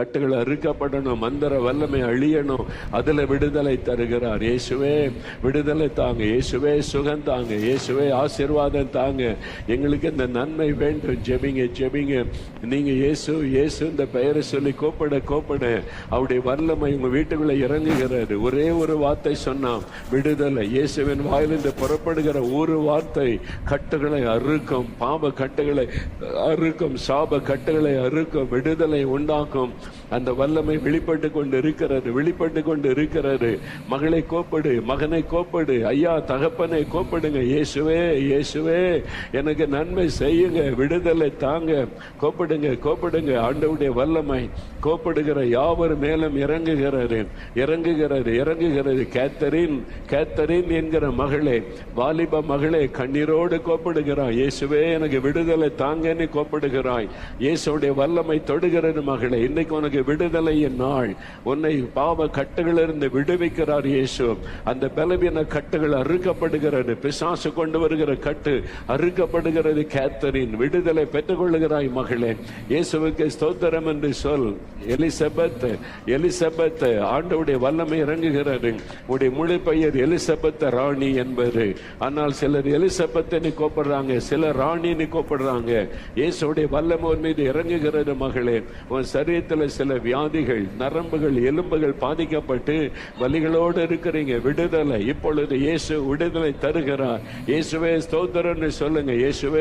கட்டுகள் அறுக்கப்படணும், மந்திர வல்லமை அழியணும். அதுல விடுதலை தருகிறார். இயேசுவே விடுதலை தாங்க, இயேசுவே சுகம் தாங்க, இயேசுவே ஆசீர்வாதம் தாங்க. எங்களுக்கு இந்த நன்மை வேண்டும். ஜெபிங்க ஜெபிங்க. நீங்க இயேசு இயேசு இந்த பெயரை சொல்லி கூப்பிட அவருடைய வல்லமை உங்க வீட்டுக்குள்ள இறங்குகிறாரு. ஒரே ஒரு வார்த்தை சொன்னான் விடுதலை. இயேசுவின் வாயிலிருந்து புறப்படுகிற ஒரு வார்த்தை கட்டுகளை அறுக்கும், பாவ கட்டுகளை அறுக்கும், சாப கட்டுகளை அறுக்கும், விடுதலை உண்டாக்கும். அந்த வல்லமை வெளிப்பட்டு கொண்டு இருக்கிறாரு. மகளை கோப்படு, மகனை கோப்படு, ஐயா தகப்பனை கோப்படுங்க. இயேசுவே இயேசுவே எனக்கு நன்மை செய்யுங்க, விடுதலை தாங்க. கோப்படுங்க. ஆண்டவருடைய வல்லமை கோப்படுகிற யாவர் மேலும் இறங்குகிறது. கேத்தரின் என்கிற மகளே, வாலிப மகளே, கண்ணீரோடு கோப்படுகிறாய். இயேசுவே எனக்கு விடுதலை தாங்கன்னு கோப்படுகிறாய். இயேசுடைய வல்லமை தொடுகிறது மகளே. இன்னைக்கு உனக்கு விடுதலையின் நாள். உன்னை பாவ கட்டுகளிலிருந்து விடுவிக்கிறார் இயேசு. அந்த பலவீன கட்டுகள் அறுக்கப்படுகிறது. பிசாசு கொண்டு வருகிற கட்டு அறுக்கப்படுகிறது. கேத்தரின் விடுதலை பெற்றுக் கொள்ளுகிறாய் மகளே. இயேசுவுக்கு ஸ்தோத்திரம் என்று சொல். எலிசபெத் ஆண்டவருடைய வல்லமை இறங்குகிறது. உடைய முழு பெயர் எலிசபெத் ராணி என்பது. ஆனால் சிலர் எலிசபெத் கூப்பிடுறாங்க, சிலர் ராணின்னு கூப்பிடுறாங்க. இயேசுடைய வல்லமை மீது இறங்குகிறது மகளே. உன் சரீரத்தில் சில வியாதிகள், நரம்புகள், எலும்புகள் பாதிக்கப்பட்டு வலிகளோடு இருக்கிறீங்க. விடுதலை இப்பொழுது இயேசு விடுதலை தருகிறார். இயேசுவே ஸ்தோத்திரம்னு சொல்லுங்க. இயேசுவே